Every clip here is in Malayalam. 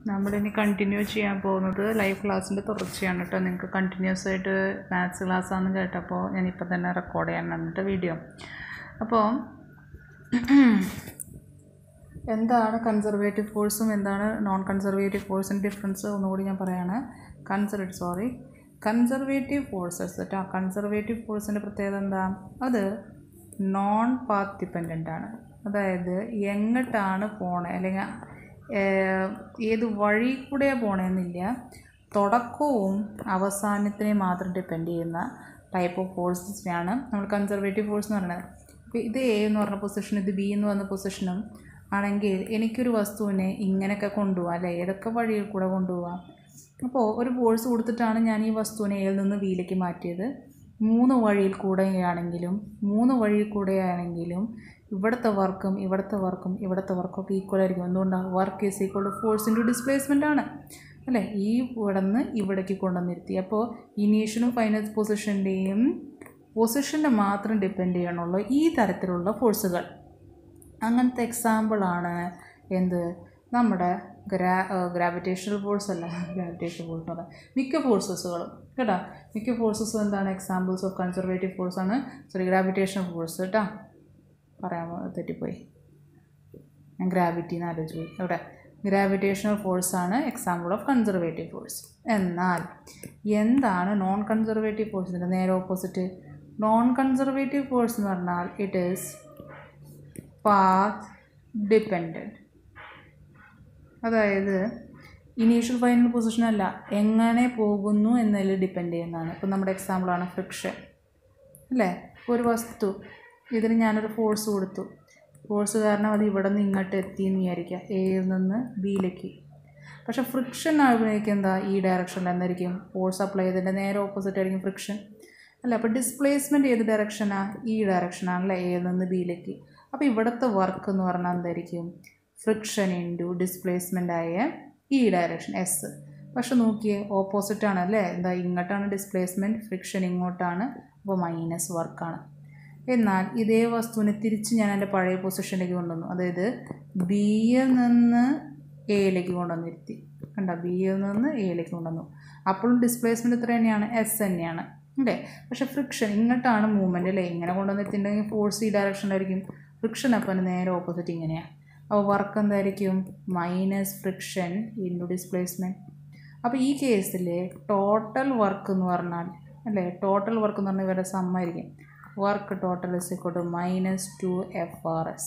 നമ്മളിനി കണ്ടിന്യൂ ചെയ്യാൻ പോകുന്നത് ലൈവ് ക്ലാസ്സിൻ്റെ തുടർച്ചയാണ് കേട്ടോ. നിങ്ങൾക്ക് കണ്ടിന്യൂസ് ആയിട്ട് മാത്സ് ക്ലാസ്സാണെന്ന് കേട്ടപ്പോൾ ഞാനിപ്പോൾ തന്നെ റെക്കോർഡ് ചെയ്യാൻ വന്നിട്ട് വീഡിയോ. അപ്പോൾ എന്താണ് കൺസർവേറ്റീവ് ഫോഴ്സും എന്താണ് നോൺ കൺസർവേറ്റീവ് ഫോഴ്സിൻ്റെ ഡിഫറൻസ് ഒന്നുകൂടി ഞാൻ പറയാണ്. കൺസർവേറ്റീവ് ഫോഴ്സസ് കേട്ടോ. കൺസർവേറ്റീവ് ഫോഴ്സിൻ്റെ പ്രത്യേകത എന്താ? അത് നോൺ പാത്ത് ഡിപ്പെൻഡൻ്റ് ആണ്. അതായത് എങ്ങോട്ടാണ് പോണേ അല്ലെങ്കിൽ ഏത് വഴി കൂടെയാണ് പോകണമെന്നില്ല, തുടക്കവും അവസാനത്തിനെയും മാത്രം ഡിപ്പെൻഡ് ചെയ്യുന്ന ടൈപ്പ് ഓഫ് ഫോഴ്സസിനെയാണ് നമ്മൾ കൺസർവേറ്റീവ് ഫോഴ്സ് എന്ന് പറയുന്നത്. അപ്പോൾ ഇത് എ എന്ന് പറഞ്ഞ പൊസിഷനും ഇത് ബി എന്ന് പറഞ്ഞ പൊസിഷനും ആണെങ്കിൽ എനിക്കൊരു വസ്തുവിനെ ഇങ്ങനെയൊക്കെ കൊണ്ടുപോകാം അല്ലേ, ഏതൊക്കെ വഴിയിൽ കൂടെ കൊണ്ടുപോകാം. അപ്പോൾ ഒരു ഫോഴ്സ് കൊടുത്തിട്ടാണ് ഞാൻ ഈ വസ്തുവിനെ എയിൽ നിന്ന് ബിയിലേക്ക് മാറ്റിയത്. മൂന്ന് വഴിയിൽ കൂടെയാണെങ്കിലും ഇവിടുത്തെ വർക്കും ഒക്കെ ഈക്വൽ ആയിരിക്കും. എന്തുകൊണ്ടാണ്? Work is equal to force into displacement ആണ് അല്ലേ. ഈ ഇവിടെ നിന്ന് ഇവിടേക്ക് കൊണ്ടുവന്നിരുത്തി. അപ്പോൾ ഇനീഷ്യലും ഫൈനൽ പൊസിഷൻ്റെ മാത്രം ഡിപ്പെൻഡ് ചെയ്യണുള്ളൂ ഈ തരത്തിലുള്ള ഫോഴ്സുകൾ. അങ്ങനത്തെ എക്സാമ്പിളാണ് എന്ത്? നമ്മുടെ ഗ്രാവിറ്റേഷണൽ ഫോഴ്സ് എന്ന് പറഞ്ഞാൽ മിക്ക ഫോഴ്സസുകളും കേട്ടോ. മിക്ക ഫോഴ്സസും എന്താണ്? എക്സാമ്പിൾസ് ഓഫ് കൺസർവേറ്റീവ് ഫോഴ്സാണ്. ഗ്രാവിറ്റേഷണൽ ഫോഴ്സ് കേട്ടോ. പറയാൻ തെറ്റിപ്പോയി, ഞാൻ ഗ്രാവിറ്റി എന്ന് ആലോചിച്ച് പോയി. ഇവിടെ ഗ്രാവിറ്റേഷണൽ ഫോഴ്സാണ് എക്സാമ്പിൾ ഓഫ് കൺസർവേറ്റീവ് ഫോഴ്സ്. എന്നാൽ എന്താണ് നോൺ കൺസർവേറ്റീവ് ഫോഴ്സിൻ്റെ നേരെ ഓപ്പോസിറ്റ്? നോൺ കൺസർവേറ്റീവ് ഫോഴ്സ് എന്ന് പറഞ്ഞാൽ ഇറ്റ് ഈസ് പാത്ത് ഡിപ്പെൻഡൻറ്റ്. അതായത് ഇനീഷ്യൽ ഫൈനൽ പൊസിഷൻ അല്ല, എങ്ങനെ പോകുന്നു എന്നതിൽ ഡിപ്പെൻഡ് ചെയ്യുന്നതാണ്. ഇപ്പം നമ്മുടെ എക്സാമ്പിളാണ് ഫ്രിക്ഷൻ അല്ലേ. ഒരു വസ്തു ഇതിന് ഞാനൊരു ഫോഴ്സ് കൊടുത്തു. ഫോഴ്സ് കാരണം അത് ഇവിടെ നിന്ന് ഇങ്ങോട്ട് എത്തിയെന്ന് വിചാരിക്കുക, എയിൽ നിന്ന് ബിയിലേക്ക്. പക്ഷേ ഫ്രിക്ഷൻ ആകുമ്പോഴേക്കും എന്താ? ഈ ഡയറക്ഷനിൽ എന്തായിരിക്കും? ഫോഴ്സ് അപ്ലൈ ചെയ്തതിൻ്റെ നേരെ ഓപ്പോസിറ്റ് ആയിരിക്കും ഫ്രിക്ഷൻ അല്ല. അപ്പോൾ ഡിസ്പ്ലേസ്മെൻറ്റ് ഏത് ഡയറക്ഷനാണ്? ഈ ഡയറക്ഷനാണല്ലേ, എയിൽ നിന്ന് ബിയിലേക്ക്. അപ്പോൾ ഇവിടുത്തെ വർക്ക് എന്ന് പറഞ്ഞാൽ എന്തായിരിക്കും? ഫ്രിക്ഷൻ ഇൻറ്റു ഡിസ്പ്ലേസ്മെൻ്റ് ആയ ഈ ഡയറക്ഷൻ എസ്. പക്ഷെ നോക്കിയേ, ഓപ്പോസിറ്റാണ് അല്ലേ. എന്താ? ഇങ്ങോട്ടാണ് ഡിസ്പ്ലേസ്മെൻറ്റ്, ഫ്രിക്ഷൻ ഇങ്ങോട്ടാണ്, അപ്പോൾ മൈനസ് വർക്കാണ്. എന്നാൽ ഇതേ വസ്തുവിനെ തിരിച്ച് ഞാൻ എൻ്റെ പഴയ പൊസിഷനിലേക്ക് കൊണ്ടുവന്നു. അതായത് ബിയിൽ നിന്ന് എയിലേക്ക് കൊണ്ടുവന്നിരുത്തി കണ്ടോ. ബിയിൽ നിന്ന് എയിലേക്ക് കൊണ്ടുവന്നു. അപ്പോഴും ഡിസ്പ്ലേസ്മെൻറ്റ് ഇത്ര തന്നെയാണ്, എസ് തന്നെയാണ് അല്ലേ. പക്ഷേ ഫ്രിക്ഷൻ ഇങ്ങോട്ടാണ് മൂവ്മെൻറ്റ് അല്ലേ. ഇങ്ങനെ കൊണ്ടുവന്നിട്ടുണ്ടെങ്കിൽ ഫോഴ്സ് ഈ ഡയറക്ഷനിലായിരിക്കും. ഫ്രിക്ഷൻ അപ്പം നേരെ ഓപ്പോസിറ്റ് ഇങ്ങനെയാണ്. അപ്പോൾ വർക്ക് എന്തായിരിക്കും? Minus friction into displacement. അപ്പോൾ ഈ കേസിൽ ടോട്ടൽ വർക്ക് എന്ന് പറഞ്ഞാൽ അല്ലേ, ടോട്ടൽ വർക്ക് എന്ന് പറഞ്ഞാൽ ഇവരുടെ സമ്മായിരിക്കും. Work total is equal to -2FRS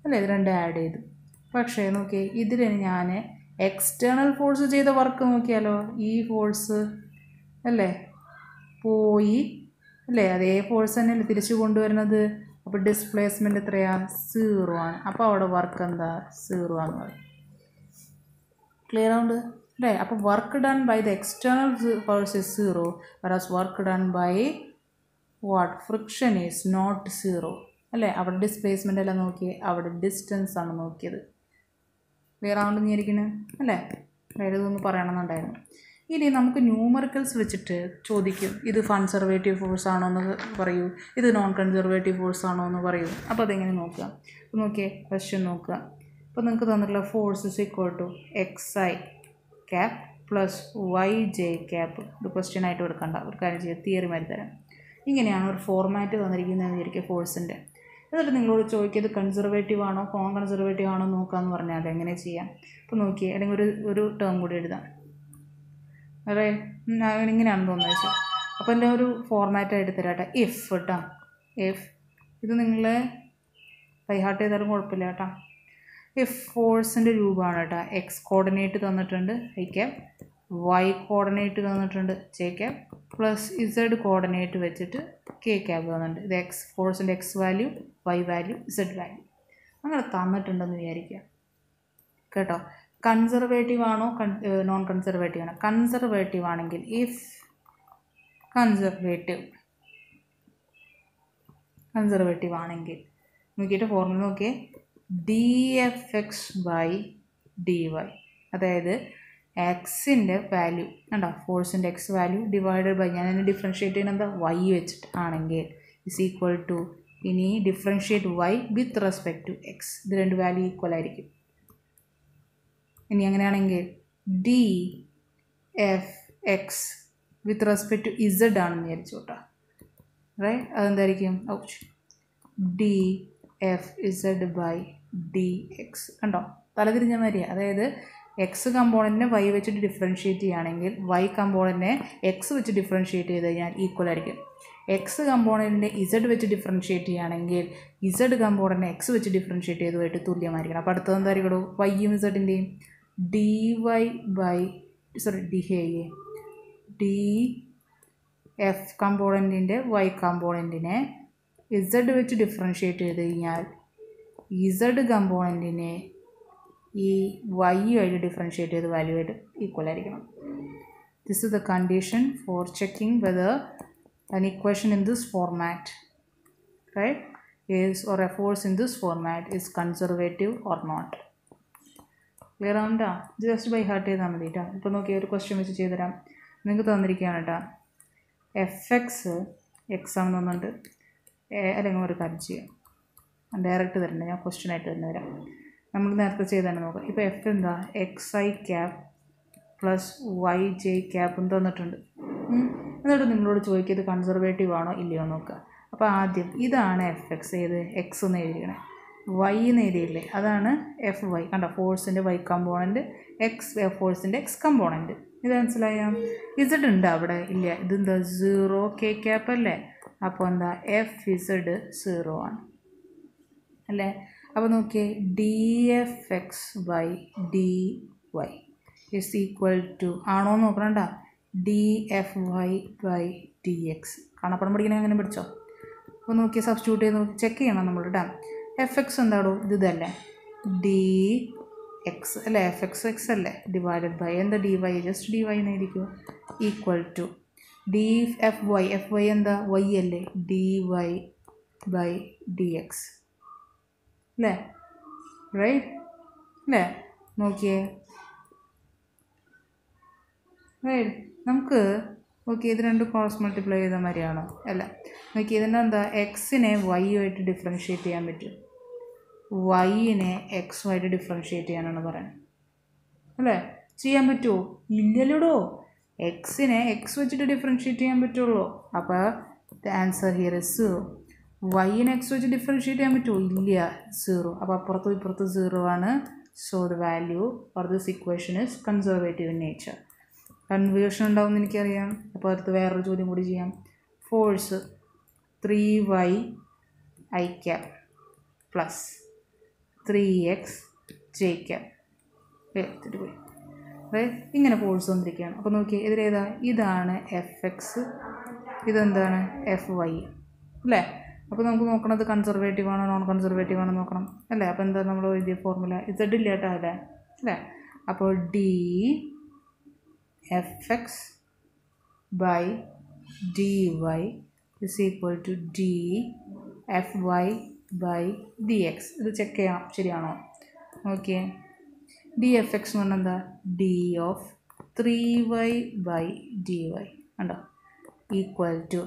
അല്ലേ. ഇത് രണ്ടും ആഡ് ചെയ്തു. പക്ഷേ നോക്കി, ഇതിൽ ഞാൻ എക്സ്റ്റേണൽ ഫോഴ്സ് ചെയ്ത വർക്ക് നോക്കിയാലോ, ഈ ഫോഴ്സ് അല്ലേ പോയി അല്ലേ, അതേ ഫോഴ്സ് തന്നെയല്ലേ തിരിച്ചു കൊണ്ടുവരുന്നത്. അപ്പോൾ ഡിസ്പ്ലേസ്മെൻറ്റ് എത്രയാണ്? 0 ആണ്. അപ്പോൾ അവിടെ വർക്ക് എന്താ? 0 ആണെന്ന് പറയും. ക്ലിയർ ആവുന്നുണ്ട് അല്ലേ. അപ്പോൾ work done by the external force is 0, whereas work done by friction is not 0 അല്ലേ. അവിടെ ഡിസ്പ്ലേസ്മെൻ്റ് എല്ലാം നോക്കിയേ, അവിടെ ഡിസ്റ്റൻസ് ആണ് നോക്കിയത്. ക്ലിയർ ആവുന്നുണ്ടെന്ന് വിചാരിക്കുന്നത് അല്ലേ. അതായത് ഇതൊന്ന് പറയണമെന്നുണ്ടായിരുന്നു. ഇനി നമുക്ക് ന്യൂമറിക്കൽസ് വെച്ചിട്ട് ചോദിക്കും, ഇത് കൺസർവേറ്റീവ് ഫോഴ്സ് ആണോ എന്ന് പറയൂ, ഇത് നോൺ കൺസർവേറ്റീവ് ഫോഴ്സ് ആണോ എന്ന് പറയൂ. അപ്പോൾ അതെങ്ങനെ നോക്കുക? അപ്പോൾ നോക്കിയേ, ക്വസ്റ്റ്യൻ നോക്കുക. അപ്പോൾ നിങ്ങൾക്ക് തന്നിട്ടുള്ള force is equal to XI cap plus YJ cap. ഇത് ക്വസ്റ്റ്യൻ ആയിട്ട് എടുക്കണ്ട, ഒരു കാര്യം ചെയ്യുക, തിയറി മാറ്റി തരാം. ഇങ്ങനെയാണ് ഒരു ഫോർമാറ്റ് തന്നിരിക്കുന്നതെന്ന് വിചാരിക്കുക ഫോഴ്സിൻ്റെ. എന്നിട്ട് നിങ്ങളോട് ചോദിക്കിയത് കൺസർവേറ്റീവ് ആണോ നോൺ കൺസർവേറ്റീവ് ആണോ നോക്കാമെന്ന് പറഞ്ഞാൽ അതെങ്ങനെ ചെയ്യാം? അപ്പോൾ നോക്കിയേ, അല്ലെങ്കിൽ ഒരു ടേം കൂടി എഴുതാം അതെ. ഇങ്ങനെയാണെന്ന് തോന്നുന്നത് വെച്ചാൽ. അപ്പോൾ എൻ്റെ ഒരു ഫോർമാറ്റായിട്ട് തരാട്ടെ. ഇഫ് കേട്ടോ, ഇഫ് ഇത് നിങ്ങൾ ബൈഹാർട്ട് ചെയ്താലും കുഴപ്പമില്ല കേട്ടോ. ഇഫ് ഫോഴ്സിൻ്റെ രൂപമാണ് കേട്ടോ. എക്സ് കോർഡിനേറ്റ് തന്നിട്ടുണ്ട് I ക്യാപ്, Y കോർഡിനേറ്റ് തന്നിട്ടുണ്ട് J cap, plus Z coordinate വെച്ചിട്ട് K ക്യാപ് തന്നിട്ടുണ്ട്. ഇത് ഫോഴ്സിൻ്റെ X value, Y value, Z value അങ്ങനെ തന്നിട്ടുണ്ടെന്ന് വിചാരിക്കുക കേട്ടോ. കൺസർവേറ്റീവ് ആണോ നോൺ കൺസർവേറ്റീവ് ആണോ? കൺസർവേറ്റീവ് ആണെങ്കിൽ ഇഫ് കൺസർവേറ്റീവ് ആണെങ്കിൽ നോക്കിയിട്ട് ഫോർമുല നോക്കിയേ, dFx/dy. അതായത് എക്സിൻ്റെ വാല്യൂ കണ്ടോ, ഫോഴ്സിൻ്റെ X വാല്യൂ ഡിവൈഡഡ് ബൈ, ഞാൻ അതിനെ ഡിഫറൻഷ്യേറ്റ് ചെയ്യുന്നത് എന്താ? Y വെച്ചിട്ട് ആണെങ്കിൽ ഇസ് ഈക്വൽ ടു, ഇനി differentiate Y with respect to X. ഇത് രണ്ട് വാല്യൂ ഈക്വൽ ആയിരിക്കും. ഇനി അങ്ങനെയാണെങ്കിൽ D F X with respect to Z ആണെന്ന് വിചാരിച്ചോട്ടാ. റൈറ്റ്, അതെന്തായിരിക്കും? D F Z by D X. കണ്ടോ, തലതിരിഞ്ഞ മാതിരിയാണ്. അതായത് എക്സ് കമ്പോണൻറ്റിനെ വൈ വെച്ചിട്ട് ഡിഫറൻഷ്യേറ്റ് ചെയ്യുകയാണെങ്കിൽ വൈ കമ്പോണൻറ്റിനെ എക്സ് വെച്ച് ഡിഫറൻഷ്യേറ്റ് ചെയ്ത് കഴിഞ്ഞാൽ ഈക്വൽ ആയിരിക്കും. എക്സ് കമ്പോണൻറ്റിനെ ഇസഡ് വെച്ച് ഡിഫറൻഷ്യേറ്റ് ചെയ്യുകയാണെങ്കിൽ ഇസഡ് കമ്പോണൻറ്റിനെ എക്സ് വെച്ച് ഡിഫറൻഷ്യേറ്റ് ചെയ്തതുമായിട്ട് തുല്യമായിരിക്കണം. അപ്പോൾ അടുത്തത് എന്തായിരിക്കും? വൈയും ഇസഡിൻ്റെയും D Y by D F കമ്പോണൻറ്റിൻ്റെ Y കമ്പോണൻറ്റിനെ Z വെച്ച് ഡിഫറൻഷ്യേറ്റ് ചെയ്ത് കഴിഞ്ഞാൽ ഇസഡ് കമ്പോണൻറ്റിനെ ഈ വൈ ആയിട്ട് ഡിഫറൻഷ്യേറ്റ് ചെയ്ത് വാല്യൂ ആയിട്ട് ഈക്വൽ ആയിരിക്കണം. This is the condition for checking whether an equation in this format, right, is or a force in this format is conservative or not. Clear ആവണ്ടാ? ജസ്റ്റ് ബൈ ഹാർട്ട് ചെയ്താൽ മതി കേട്ടോ. ഇപ്പോൾ നോക്കിയാൽ ഒരു ക്വസ്റ്റ്യൻ വെച്ച് ചെയ്തുതരാം. നിങ്ങൾക്ക് തന്നിരിക്കുകയാണ് കേട്ടോ, എഫ് എക്സ് എക്സ് ആണെന്ന് തോന്നുന്നുണ്ട്. അല്ലെങ്കിൽ ഒരു കാര്യം ചെയ്യാം, ഡയറക്റ്റ് തരണ്ട, ഞാൻ ക്വസ്റ്റ്യൻ ആയിട്ട് തന്നെ വരാം. നമ്മൾ നേരത്തെ ചെയ്താണ് നോക്കാം. ഇപ്പോൾ എഫ് എന്താ? X I cap plus Y J ക്യാപ്പും തന്നിട്ടുണ്ട്. എന്നിട്ട് നിങ്ങളോട് ചോദിക്കുക ഇത് കൺസർവേറ്റീവ് ആണോ ഇല്ലയോ നോക്കുക. അപ്പോൾ ആദ്യം ഇതാണ് എഫ് എക്സ്, ഏത് എക്സ് എന്ന് എഴുതിക്കണേ, വൈ എന്ന് എഴുതിയില്ലേ അതാണ് എഫ് വൈ. കണ്ടോ, ഫോഴ്സിൻ്റെ വൈ കമ്പോണൻറ്റ്, എക്സ് ഫോഴ്സിൻ്റെ എക്സ് കമ്പോണൻറ്റ്. ഇത് മനസ്സിലായോ? ഇസഡ് ഉണ്ട് അവിടെ? ഇല്ല. ഇതെന്താ? 0 കെ ക്യാപ്പ് അല്ലേ? അപ്പോൾ എന്താ? എഫ് ഇസഡ് 0 ആണ് അല്ലേ? അപ്പോൾ നോക്കിയേ, D F X by D Y is equal to ആണോ നോക്കണണ്ട, D F Y by D X. കാണപ്പടം പഠിക്കണേ അങ്ങനെ പഠിച്ചോ. അപ്പോൾ നോക്കി സബ്സ്റ്റിറ്റ്യൂട്ട് ചെയ്ത് നോക്കി ചെക്ക് ചെയ്യണം നമ്മൾ കേട്ടോ. എഫ് എക്സ് എന്താണോ? ഇതല്ലേ ഡി എക്സ് അല്ലേ? എഫ് എക്സ് എക്സ് അല്ലേ? ഡിവൈഡഡ് ബൈ എന്താ? D Y, just D Y എന്നായിരിക്കും, equal to D F Y. F Y എന്താ? വൈ അല്ലേ? D Y by D X അല്ലേ? റൈറ്റ് അല്ലേ? നോക്കിയേ, റൈറ്റ്. നമുക്ക് ഓക്കെ, ഇത് രണ്ട് ക്രോസ് മൾട്ടിപ്ലൈ ചെയ്ത മാതിരിയാണോ? അല്ല. നോക്കി, ഇതിൻ്റെ എന്താ? എക്സിനെ വൈ ആയിട്ട് ഡിഫറൻഷ്യേറ്റ് ചെയ്യാൻ പറ്റും, വൈനെ എക്സുമായിട്ട് ഡിഫറൻഷ്യേറ്റ് ചെയ്യാനാണ് പറയുന്നത് അല്ലേ? ചെയ്യാൻ പറ്റുമോ? ഇല്ലല്ലോടോ. എക്സിനെ എക്സ് വെച്ചിട്ട് ഡിഫറൻഷ്യേറ്റ് ചെയ്യാൻ പറ്റുള്ളൂ. അപ്പോൾ ദ ആൻസർ ഹിയർ ഇസ് 0. വൈനെ എക്സ് വെച്ച് ഡിഫറൻഷ്യേറ്റ് ചെയ്യാൻ പറ്റുമോ? ഇല്ല, 0. അപ്പോൾ അപ്പുറത്തും ഇപ്പുറത്തും 0 ആണ്. So the value for this equation is conservative in nature. Confusion ഉണ്ടാവുമെന്ന് എനിക്കറിയാം. അപ്പോൾ അടുത്ത് വേറൊരു ചോദ്യം കൂടി ചെയ്യാം. Force 3y I cap plus 3x J cap എടുത്തിട്ട് പോയി. അതായത് ഇങ്ങനെ ഫോഴ്സ് വന്നിരിക്കുകയാണ്. അപ്പോൾ നോക്കിയേ, ഇതിലേതാ? ഇതാണ് എഫ് എക്സ്, ഇതെന്താണ്? എഫ് വൈ അല്ലേ? അപ്പോൾ നമുക്ക് നോക്കണത് കൺസർവേറ്റീവ് ആണോ നോൺ കൺസർവേറ്റീവ് ആണോ നോക്കണം അല്ലേ? അപ്പോൾ എന്താ നമ്മൾ എഴുതിയ ഫോർമുല? ഇസഡ് ഇല്ല കേട്ടോ അല്ലേ? അല്ലേ? അപ്പോൾ D F X by D Y is equal to D F Y by D X. ഇത് ചെക്ക് ചെയ്യാം ശരിയാണോ? ഓക്കെ, ഡി എഫ് എക്സ് എന്ന് പറഞ്ഞാൽ എന്താ? D of 3y by D Y ഉണ്ടോ, equal to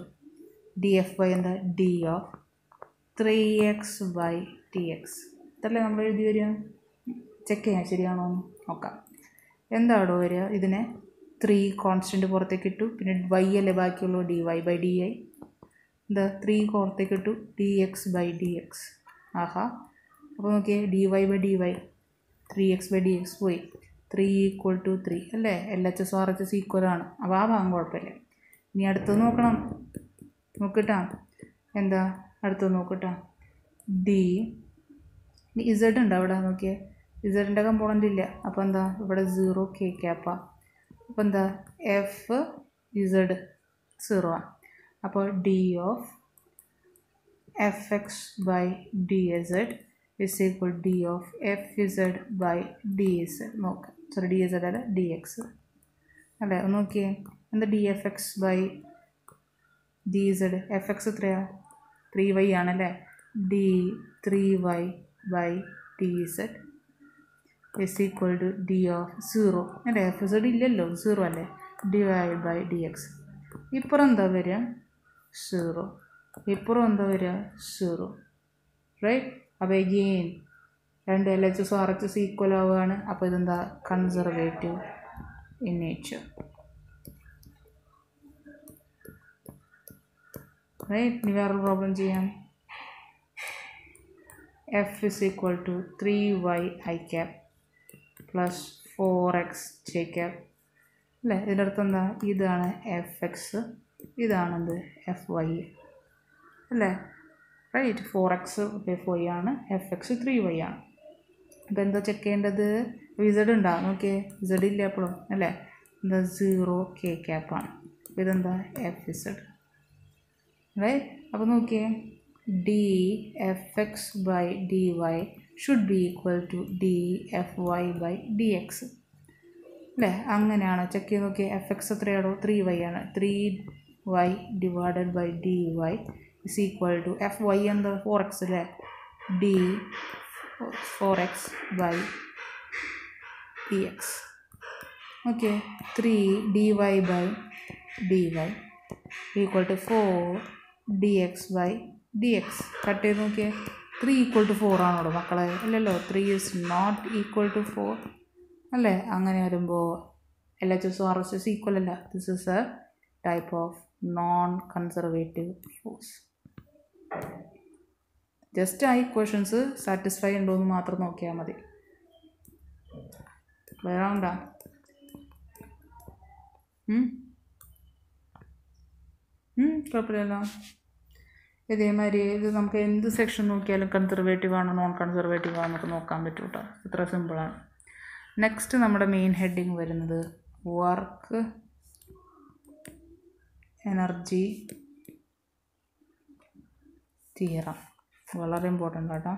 D F Y എന്താ? D of 3x by D X. ഇതല്ലേ നമ്മൾ എഴുതി വരിക. ചെക്ക് ചെയ്യാം ശരിയാണോ എന്ന് നോക്കാം. എന്താണോ വരിക? ഇതിനെ 3 കോൺസ്റ്റൻറ്റ് പുറത്തേക്ക് ഇട്ടു, പിന്നെ വൈ അല്ലേ ബാക്കിയുള്ളൂ, D Y by D I. എന്താ? 3 പുറത്തേക്ക് ഇട്ടു, D X by D X. ആഹാ, അപ്പോൾ നോക്കിയേ, D Y by D Y 3x by D X പോയി. 3 ഈക്വൽ ടു 3 അല്ലേ? L H S R H S ഈക്വലാണ്. അപ്പോൾ ആ ഭാഗം കുഴപ്പമില്ല. ഇനി അടുത്തത് നോക്കണം. നോക്കിട്ടാ, എന്താ അടുത്തത് നോക്കിട്ടാ? ഡി ഇസഡ് ഉണ്ട് അവിടെ. നോക്കിയേ, ഇസഡിൻ്റെ കമ്പോണൻ്റ് ഇല്ല. അപ്പോൾ എന്താ? ഇവിടെ 0 കെ ക്യാപ്പാ. അപ്പോൾ എന്താ? എഫ് ഇസഡ് 0 ആണ്. അപ്പോൾ D of F X by D Z is equal D of F Z by D Z. നോക്കാം, സോറി ഡി ഇസഡ് അല്ല, ഡി എക്സ് അല്ലേ? നോക്കിയേ, എന്താ? D F X by D Z. F X എത്രയാ? 3y ആണല്ലേ? D 3y by D Z is equal to D of 0 അല്ലേ? എഫ് ഇസഡ് ഇല്ലല്ലോ, 0 അല്ലേ? Divide by D X. ഇപ്പുറം എന്താ വരിക? 0. ഇപ്പുറം എന്താ വരിക? 0. റൈറ്റ്. അപ്പോൾ എഗെയിൻ രണ്ട് LHS RHS ഈക്വൽ ആവുകയാണ്. അപ്പോൾ ഇതെന്താ കൺസർവേറ്റീവ് ഇൻ നേച്ചർ. റൈറ്റ്. ഇനി വേറൊരു പ്രോബ്ലം ചെയ്യാം. F is equal to 3y I cap plus 4x j cap അല്ലേ? ഇതിൻ്റെ അടുത്ത് എന്താ? ഇതാണ് fx, ഇതാണെന്ത് fy അല്ലേ? റൈറ്റ്. 4x fy ആണ്, fx 3y ആണ്. അപ്പോൾ എന്താ ചെക്ക് ചെയ്യേണ്ടത്? z ഉണ്ടാ? നോക്കിയേ, z ഇല്ല എപ്പോഴും അല്ലേ? എന്താ 0 k ക്യാപ്പാണ്. അപ്പോൾ ഇതെന്താ fz. റൈറ്റ്. അപ്പോൾ നോക്കിയേ, dfx by dy should be equal to dfy by dx അല്ലേ? അങ്ങനെയാണ് ചെക്ക് ചെയ്ത് നോക്കിയേ. fx എത്രയാണോ? 3y ആണ്. 3y divided by dy is equal to fy എന്താ? 4x അല്ലേ? d 4x by dx. Okay. 3 dy by dy equal to 4 dx by dx. Cut ചെയ്ത് നോക്കിയേ. 3 ഈക്വൽ ടു 4 ആണോ മക്കളെ? അല്ലല്ലോ. 3 ഈസ് നോട്ട് ഈക്വൽ ടു 4 അല്ലേ? അങ്ങനെ വരുമ്പോൾ LHS RHS ഈക്വൽ അല്ല. This is A type of non conservative force. Just ആ ഇക്വേഷൻസ് സാറ്റിസ്ഫൈ ഉണ്ടോ എന്ന് മാത്രം നോക്കിയാൽ മതി. ക്ലിയർ ആവണ്ട? കുഴപ്പമില്ലല്ലോ. ഇതേമാതിരി ഇത് നമുക്ക് എന്ത് സെക്ഷൻ നോക്കിയാലും കൺസർവേറ്റീവ് ആണോ നോൺ കൺസർവേറ്റീവ് ആണോ എന്നൊക്കെ നോക്കാൻ പറ്റും കേട്ടോ. ഇത്ര സിമ്പിളാണ്. നെക്സ്റ്റ് നമ്മുടെ മെയിൻ ഹെഡിങ് വരുന്നത് വർക്ക് എനർജി തിയറം. വളരെ ഇമ്പോർട്ടൻ്റ് കേട്ടോ.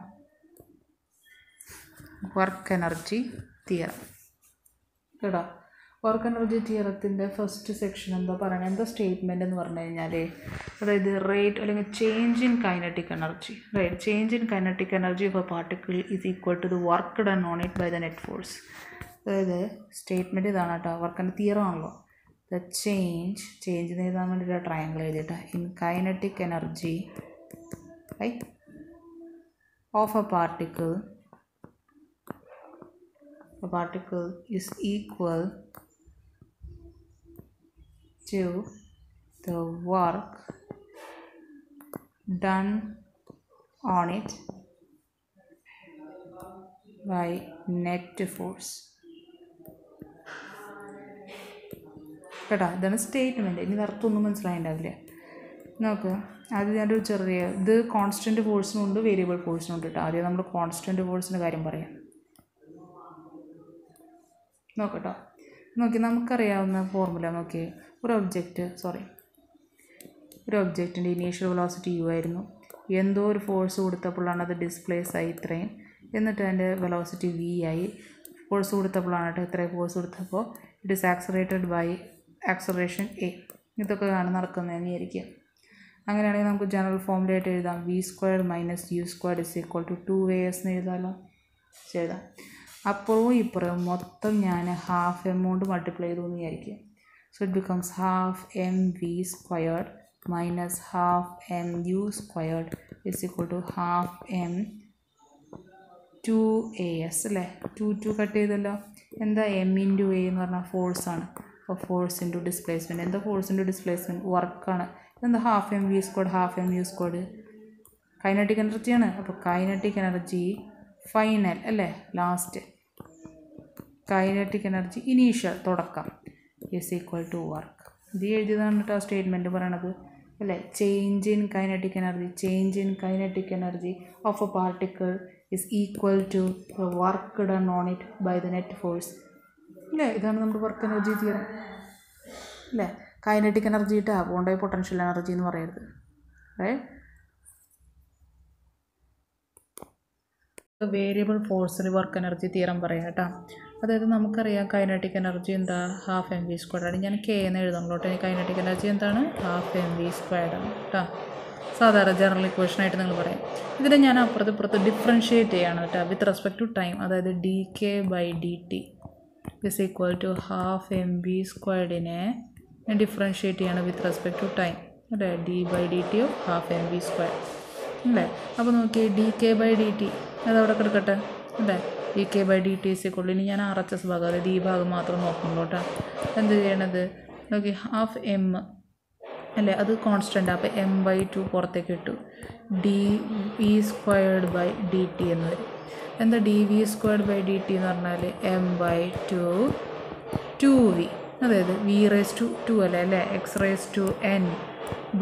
വർക്ക് എനർജി തിയറം കേട്ടോ. വർക്ക് എനർജി തിയറത്തിൻ്റെ ഫസ്റ്റ് സെക്ഷൻ എന്താ പറയുന്നത്? എന്താ സ്റ്റേറ്റ്മെൻറ്റ് എന്ന് പറഞ്ഞു കഴിഞ്ഞാൽ, അതായത് റേറ്റ് അല്ലെങ്കിൽ change in kinetic energy. Right. Change in kinetic energy of a particle is equal to the work done on it by the net force. അതായത് സ്റ്റേറ്റ്മെൻറ്റ് ഇതാണ് കേട്ടോ. വർക്കിൻ്റെ തിയറം ആണല്ലോ. ദ ചേഞ്ച് എഴുതാൻ വേണ്ടിയിട്ട് ട്രയാങ്കിൾ എഴുതിയിട്ട് in kinetic energy of a particle is equal to the work done on it by net force. കേട്ടോ, ഇതാണ് സ്റ്റേറ്റ്മെൻറ്റ്. ഇനി അർത്ഥമൊന്നും മനസ്സിലായിട്ടുണ്ടാവില്ല. നോക്കുക, ആദ്യം ഞാനൊരു ചെറിയ ഇത് കോൺസ്റ്റൻറ്റ് ഫോഴ്സിനുണ്ട് വേരിയബിൾ ഫോഴ്സിനുണ്ട് കേട്ടോ. ആദ്യം നമ്മൾ കോൺസ്റ്റൻറ്റ് ഫോഴ്സിൻ്റെ കാര്യം പറയാം. നോക്കട്ടോ, നോക്കി നമുക്കറിയാവുന്ന ഫോർമുല നോക്കി. ഒരു ഒബ്ജക്റ്റിൻ്റെ ഇനീഷ്യൽ വെലോസിറ്റി u ആയിരുന്നു. എന്തോ ഒരു ഫോഴ്സ് കൊടുത്തപ്പോഴാണ് അത് ഡിസ്പ്ലേസ് ആയി ഇത്രയും. എന്നിട്ട് അതിൻ്റെ വെലോസിറ്റി v ആയി. ഫോഴ്സ് കൊടുത്തപ്പോഴാണ് കേട്ടോ ഇത്രയും ഫോഴ്സ് കൊടുത്തപ്പോൾ it is accelerated by acceleration a. ഇതൊക്കെയാണ് നടക്കുന്നതെന്ന് വിചാരിക്കുക. അങ്ങനെയാണെങ്കിൽ നമുക്ക് ജനറൽ ഫോർമുലയായിട്ട് എഴുതാം. v² - u² is equal to 2as എന്ന് എഴുതാമല്ലോ. എഴുതാം. അപ്പോഴും ഇപ്പുറവും മൊത്തം ഞാൻ ഹാഫ് എം കൊണ്ട് മൾട്ടിപ്ലൈ ചെയ്തു എന്ന് വിചാരിക്കുക. So it becomes half mv² minus half mu² is equal to half m 2as അല്ലേ. 2 കട്ട് ചെയ്തല്ലോ. എന്താ m ഇൻറ്റു a എന്ന് പറഞ്ഞാൽ ഫോഴ്സാണ്. അപ്പോൾ ഫോഴ്സ് ഇൻറ്റു ഡിസ്പ്ലേസ്മെൻറ്റ്. എന്താ ഫോഴ്സ് ഇൻറ്റു ഡിസ്പ്ലേസ്മെൻറ്റ്? വർക്കാണ്. എന്താ ഹാഫ് mv², കൈനറ്റിക് എനർജിയാണ്. അപ്പോൾ കൈനറ്റിക് എനർജി ഫൈനൽ അല്ലേ, ലാസ്റ്റ് കൈനറ്റിക് എനർജി ഇനീഷ്യൽ തുടക്കം ഈസ് ഈക്വൽ ടു വർക്ക്. ഇത് എഴുതിയതാണ് കേട്ടോ സ്റ്റേറ്റ്മെൻറ്റ് പറയണത് അല്ലേ. Change in kinetic energy of a particle is equal to the work done on it by the net force അല്ലേ. ഇതാണ് നമ്മുടെ വർക്ക് എനർജി തിയറം അല്ലേ. കൈനറ്റിക് എനർജി ഇട്ടാ പോണ്ടായി പൊട്ടൻഷ്യൽ എനർജി എന്ന് പറയരുത്. വേരിയബിൾ ഫോഴ്സിൽ വർക്ക് എനർജി തിയറം പറയാം കേട്ടോ. അതായത് നമുക്കറിയാം കൈനറ്റിക് എനർജി എന്താ? ഹാഫ് mv² ആണ്. ഞാൻ k എന്ന് എഴുതുന്നുള്ളൂ കേട്ടോ. കൈനറ്റിക് എനർജി എന്താണ്? ഹാഫ് mv² ആണ് കേട്ടോ. സാധാരണ ജനറൽ ഇക്വേഷനായിട്ട് നിങ്ങൾ പറയാം. ഇതിനെ ഞാൻ അപ്പുറത്ത് ഡിഫറൻഷ്യേറ്റ് ചെയ്യാണ് കേട്ടോ വിത്ത് റെസ്പെക്ട് ടു ടൈം. അതായത് dk/dt is equal to half mv²നെ ഞാൻ ഡിഫറൻഷ്യേറ്റ് ചെയ്യാണ് വിത്ത് റെസ്പെക്ട് ടു ടൈം അല്ലേ. d/dt ഓഫ് ഹാഫ് mv² അല്ലേ. അപ്പോൾ നോക്കി dk/dt അതവിടെ കിടക്കട്ടെ. അല്ലേ D K by D T is equal ഇനി ഞാൻ ആർ എച്ച് എസ് ഭാഗം അതായത് ഈ ഭാഗം മാത്രം നോക്കുന്നുള്ളൂ കേട്ടോ. എന്ത് ചെയ്യണത് നോക്കി ഹാഫ് എം അല്ലേ അത് കോൺസ്റ്റൻ്റ് അപ്പോൾ എം ബൈ 2 പുറത്തേക്ക് ഇട്ടു D V squared by D T എന്ന് വരും. എന്താ D V squared by D T എന്ന് പറഞ്ഞാൽ എം ബൈ 2 വി അതായത് വി റേസ് ടു 2 അല്ലേ X raise to N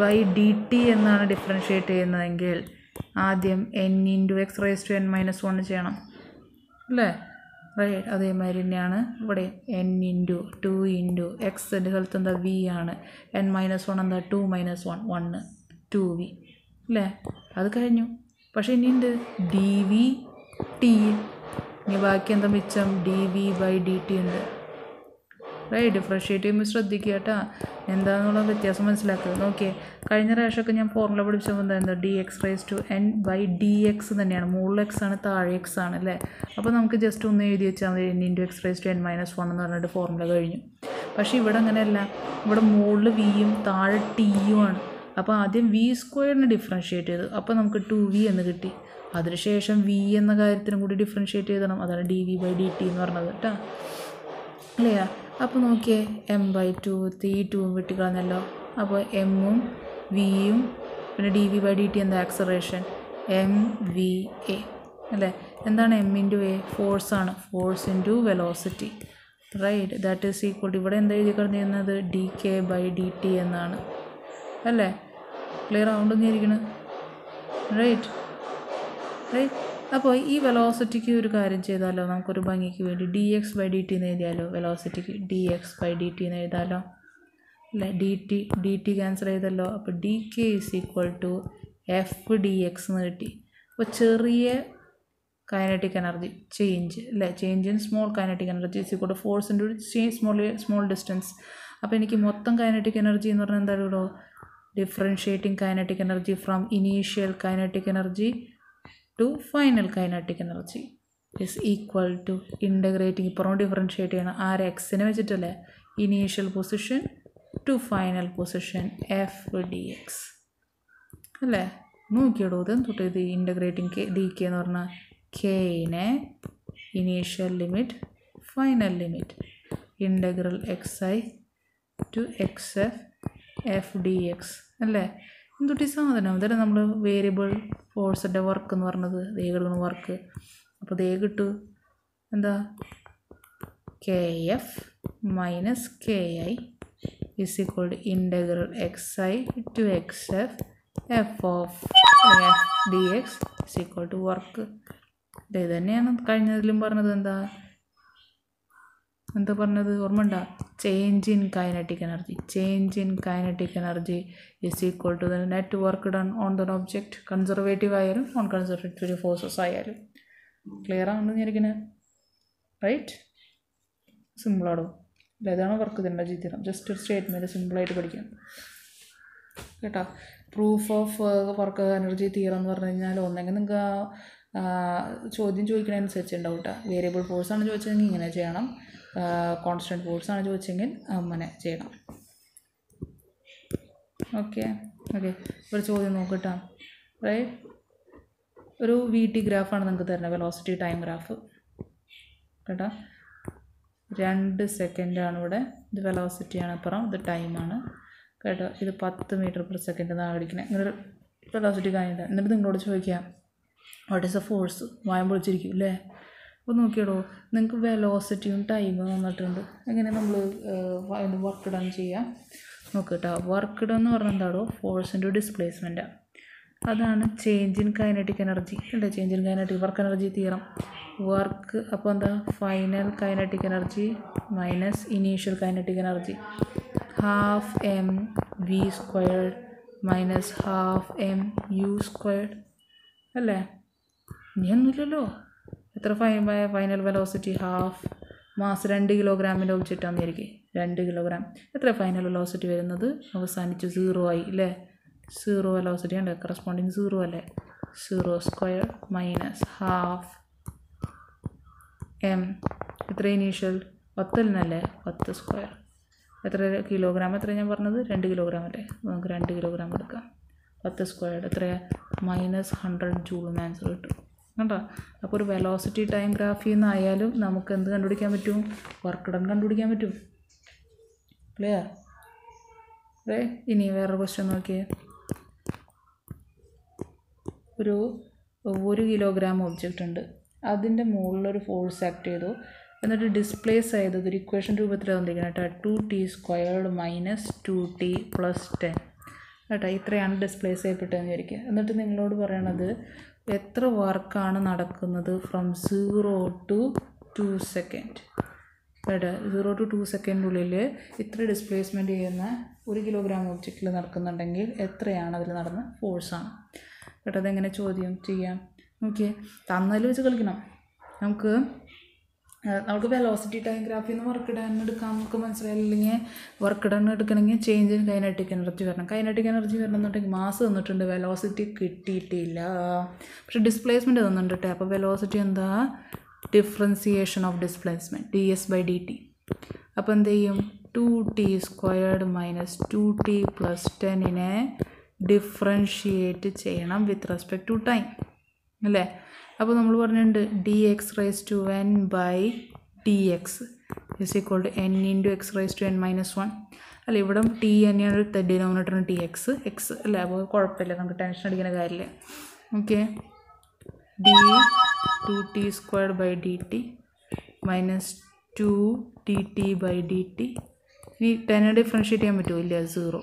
by D T എന്നാണ് ഡിഫറൻഷ്യേറ്റ് ചെയ്യുന്നതെങ്കിൽ ആദ്യം N into X raise to N minus 1 ചെയ്യണം അല്ലേ റൈറ്റ്. അതേമാതിരി തന്നെയാണ് ഇവിടെ എൻ ഇൻറ്റു 2 ഇൻറ്റു എക്സിൻ്റെ സ്ഥലത്ത് എന്താ വി ആണ് എൻ മൈനസ് 1 എന്താ 2 മൈനസ് 1 2 വി അല്ലേ അത് കഴിഞ്ഞു. പക്ഷേ ഇനിയുണ്ട് ഡി വി ടി ഇനി ബാക്കി എന്താ മിച്ചം D V by D T ഉണ്ട് റൈറ്റ്. ഡിഫറൻഷ്യേറ്റ് ചെയ്യുമ്പോൾ ശ്രദ്ധിക്കുക കേട്ടോ എന്താണെന്നുള്ള വ്യത്യാസം മനസ്സിലാക്കുക. നോക്കിയേ കഴിഞ്ഞ പ്രാവശ്യമൊക്കെ ഞാൻ ഫോർമുല പഠിച്ചപ്പോൾ എന്തായിരുന്നു D X raise to N by D X തന്നെയാണ് മുകളിൽ എക്സ് ആണ് താഴെ എക്സ് ആണ് അല്ലേ. അപ്പോൾ നമുക്ക് ജസ്റ്റ് ഒന്ന് എഴുതി വെച്ചാൽ മതി N into X raise to N minus 1 എന്ന് പറഞ്ഞിട്ട് ഫോർമുല കഴിഞ്ഞു. പക്ഷേ ഇവിടെ അങ്ങനെയല്ല ഇവിടെ മുകളിൽ വിയും താഴെ ടിയും ആണ്. അപ്പോൾ ആദ്യം വി സ്ക്വയറിന് ഡിഫറൻഷ്യേറ്റ് ചെയ്തു അപ്പോൾ നമുക്ക് 2v എന്ന് കിട്ടി. അതിനുശേഷം വി എന്ന കാര്യത്തിനും കൂടി ഡിഫറൻഷ്യേറ്റ് ചെയ്തണം അതാണ് D V by D T എന്ന് പറഞ്ഞത് കേട്ടോ അല്ലേ. അപ്പോൾ നോക്കിയേ എം ബൈ 2 2 വെട്ടിക്കളഞ്ഞല്ലോ. അപ്പോൾ എമ്മും വിയും പിന്നെ D V by D T എന്താ ആക്സലറേഷൻ എം വി എ അല്ലേ. എന്താണ് എം ഇൻറ്റു എ ഫോഴ്സാണ് force into velocity right that is equal ഇവിടെ എന്താ എഴുതി കിടന്നിരുന്നത് D K by D T എന്നാണ് അല്ലേ. ക്ലിയർ ആവുണ്ടെന്നിരിക്കണം റൈറ്റ് റൈറ്റ്. അപ്പോൾ ഈ വെലോസിറ്റിക്ക് ഒരു കാര്യം ചെയ്താലോ നമുക്കൊരു ഭംഗിക്ക് വേണ്ടി D X by D T എന്ന് എഴുതിയാലോ വെലോസിറ്റിക്ക് D X by D T എന്ന് എഴുതാലോ അല്ലേ. ഡി ടി ക്യാൻസൽ ചെയ്തല്ലോ അപ്പോൾ D K is equal to F D X എന്ന് കിട്ടി. അപ്പോൾ ചെറിയ കൈനറ്റിക് എനർജി ചേഞ്ച് അല്ലേ change in small kinetic energy is equal to force into small distance. അപ്പോൾ എനിക്ക് മൊത്തം കൈനറ്റിക് എനർജി എന്ന് പറഞ്ഞാൽ എന്താണ് ഇവിടെ differentiating kinetic energy from initial kinetic energy to final kinetic energy is equal to integrating ഇപ്പുറം ഡിഫറൻഷ്യേറ്റ് ചെയ്യണം ആര് എക്സിനെ വെച്ചിട്ടല്ലേ initial position to final position F D X അല്ലേ. നോക്കിയിടൂ ഇത് തൊട്ട് ഇത് ഇൻ്റഗ്രേറ്റിംഗ് ഡി കെ എന്ന് പറഞ്ഞാൽ കെയിനെ initial limit final limit integral X I to X F F D X അല്ലേ. എന്തൊട്ടി സാധനം ഇതല്ലേ നമ്മൾ വേരിയബിൾ ഫോഴ്സിൻ്റെ വർക്ക് എന്ന് പറഞ്ഞത് ദേ കിടക്കുന്ന വർക്ക്. അപ്പോൾ ദേ കിട്ടു എന്താ K F minus K I is equal to integral X I to X F F of F D X is equal to work. ഇത് തന്നെയാണ് കഴിഞ്ഞതിലും പറഞ്ഞത് എന്താ പറഞ്ഞത് ഓർമ്മ ഉണ്ടോ change in kinetic energy is equal to the net work done on the object conservative ആയാലും നോൺ കൺസർവേറ്റീവ് ഫോഴ്സസ് ആയാലും. ക്ലിയർ ആണെന്ന് വിചാരിക്കുന്നത് റൈറ്റ്. സിമ്പിളാണോ അല്ല ഇതാണ് വർക്ക് തന്നെ ചെയ്തിരണം ജസ്റ്റ് ഒരു സ്റ്റേറ്റ്മെൻറ്റ് സിമ്പിളായിട്ട് പഠിക്കാം കേട്ടോ. Proof of work energy theorem എന്ന് പറഞ്ഞു കഴിഞ്ഞാൽ ഒന്നെങ്കിൽ നിങ്ങൾക്ക് ചോദ്യം ചോദിക്കുന്നതനുസരിച്ച് ഉണ്ടാവും കേട്ടോ. വേരിയബിൾ ഫോഴ്സാണ് ചോദിച്ചതെങ്കിൽ ഇങ്ങനെ ചെയ്യണം കോൺസ്റ്റൻറ്റ് ഫോഴ്സാണ് ചോദിച്ചെങ്കിൽ അങ്ങനെ ചെയ്യണം. ഓക്കെ ഒരു ചോദ്യം നോക്കിട്ടാ റൈറ്റ്. ഒരു വി ടി ഗ്രാഫാണ് നിങ്ങൾക്ക് തരുന്നത് വെലോസിറ്റി ടൈം ഗ്രാഫ് കേട്ടോ. 2 സെക്കൻഡാണ് ഇവിടെ ഇത് വെലോസിറ്റിയാണ് അപ്പുറം ഇത് ടൈമാണ് കേട്ടോ. ഇത് 10 മീറ്റർ പെർ സെക്കൻഡ് എന്നാണ് അടിക്കണേ ഇങ്ങനെ വെലോസിറ്റി കാണില്ല. എന്നിട്ട് നിങ്ങളോട് ചോദിക്കാം വാട്ട് ഈസ് എ ഫോഴ്സ് വായം പൊളിച്ചിരിക്കും അല്ലേ. അപ്പോൾ നോക്കിയിടോ നിങ്ങൾക്ക് വെലോസിറ്റിയും ടൈമും തന്നിട്ടുണ്ട് എങ്ങനെ നമ്മൾ വർക്ക് ഡൺ ചെയ്യാം നോക്ക് കേട്ടോ. വർക്ക് ഡൺ എന്ന് പറഞ്ഞാൽ എന്താണോ ഫോഴ്സിൻ്റെ ഡിസ്പ്ലേസ്മെൻറ്റാണ് അതാണ് ചേഞ്ച് ഇൻ കൈനറ്റിക് എനർജി അല്ലേ. Change in kinetic work energy theorem work അപ്പോൾ എന്താ final kinetic energy minus initial kinetic energy half M V squared minus half M U squared അല്ലേ. ഇനിയൊന്നുമില്ലല്ലോ. എത്ര ഫൈനൽ വെലോസിറ്റി ഹാഫ് മാസ് 2 കിലോഗ്രാമിൻ്റെ ഒബ്ജക്റ്റാണെന്ന് വിചാരിക്കും 2 കിലോഗ്രാം. എത്ര ഫൈനൽ വെലോസിറ്റി വരുന്നത് അവസാനിച്ച് 0 ആയി അല്ലേ. 0 വെലോസിറ്റി ഉണ്ട് കറസ്പോണ്ടിങ് 0 അല്ലേ. 0 സ്ക്വയർ മൈനസ് ഹാഫ് എം എത്ര ഇനീഷ്യൽ 10 അല്ലേ 10 സ്ക്വയർ എത്ര കിലോഗ്രാം എത്ര ഞാൻ പറഞ്ഞത് 2 കിലോഗ്രാം അല്ലേ. നമുക്ക് 2 കിലോഗ്രാം എടുക്കാം 10 സ്ക്വയർ എത്ര -100 ജൂളും ആൻസർ കിട്ടും കേട്ടോ. അപ്പോൾ ഒരു വെലോസിറ്റി ടൈം ഗ്രാഫിൽ നിന്നായാലും നമുക്ക് എന്ത് കണ്ടുപിടിക്കാൻ പറ്റും? വർക്ക് ഡൺ കണ്ടുപിടിക്കാൻ പറ്റും. ക്ലിയർ? ഇനി വേറൊരു ക്വസ്റ്റ്യൻ നോക്കിയേ. ഒരു 1 കിലോഗ്രാം ഒബ്ജക്റ്റ് ഉണ്ട്, അതിൻ്റെ മുകളിലൊരു ഫോഴ്സ് ആക്ട് ചെയ്തു, എന്നിട്ട് ഡിസ്പ്ലേസ് ചെയ്തത് ഒരു ഇക്വേഷൻ രൂപത്തിൽ തന്നിരിക്കണം കേട്ടോ. 2t² - 2t + 10 കേട്ടോ. ഇത്രയാണ് ഡിസ്പ്ലേസ് ചെയ്യപ്പെട്ടതെന്ന് വിചാരിക്കുക. എന്നിട്ട് നിങ്ങളോട് പറയണത് എത്ര വർക്കാണ് നടക്കുന്നത് ഫ്രം 0 to 2 സെക്കൻഡ് കേട്ടോ. 0 to 2 സെക്കൻഡിനുള്ളിൽ ഇത്ര ഡിസ്പ്ലേസ്മെൻറ്റ് ചെയ്യുന്ന 1 കിലോഗ്രാം ഒബ്ജക്റ്റിൽ നടക്കുന്നുണ്ടെങ്കിൽ എത്രയാണ് അതിൽ നടന്ന ഫോഴ്സാണ് കേട്ടോ. അതെങ്ങനെ ചോദ്യം ചെയ്യാം? ഓക്കെ, തന്നതിൽ വെച്ച് കളിക്കണം. നമുക്ക് വെലോസിറ്റി ടൈം ഗ്രാഫിൽ നിന്ന് വർക്ക് ഡൺ എടുക്കാം. നമുക്ക് മനസ്സിലായില്ലെങ്കിൽ വർക്ക് ഡൺ എടുക്കണമെങ്കിൽ ചേഞ്ച് ഇൻ കൈനറ്റിക് എനർജി വരണം. കൈനറ്റിക് എനർജി വരണമെന്നുണ്ടെങ്കിൽ മാസ് തന്നിട്ടുണ്ട്, വെലോസിറ്റി കിട്ടിയിട്ടില്ല. പക്ഷേ ഡിസ്പ്ലേസ്മെൻറ്റ് തന്നിട്ടുണ്ട് കേട്ടോ. അപ്പോൾ വെലോസിറ്റി എന്താ? Differentiation of displacement ds/dt. അപ്പോൾ എന്ത് ചെയ്യും? 2t² - 2t + 10നെ ഡിഫറൻഷിയേറ്റ് ചെയ്യണം വിത്ത് റെസ്പെക്ട് ടു ടൈം അല്ലേ. അപ്പോൾ നമ്മൾ പറഞ്ഞിട്ടുണ്ട് dx/n/dx = n × x⁻n−1 അല്ല. ഇവിടെ ടി തന്നെയാണ് ഡിനോമിനേറ്ററിന് tx x അല്ലേ. അപ്പോൾ കുഴപ്പമില്ല, നമുക്ക് ടെൻഷൻ അടിക്കുന്ന കാര്യമില്ല. Okay, d2t²/dt - 2dt/dt. ഇനി 10 ഡിഫറൻഷ്യേറ്റ് ചെയ്യാൻ പറ്റുമോ? ഇല്ല, 0.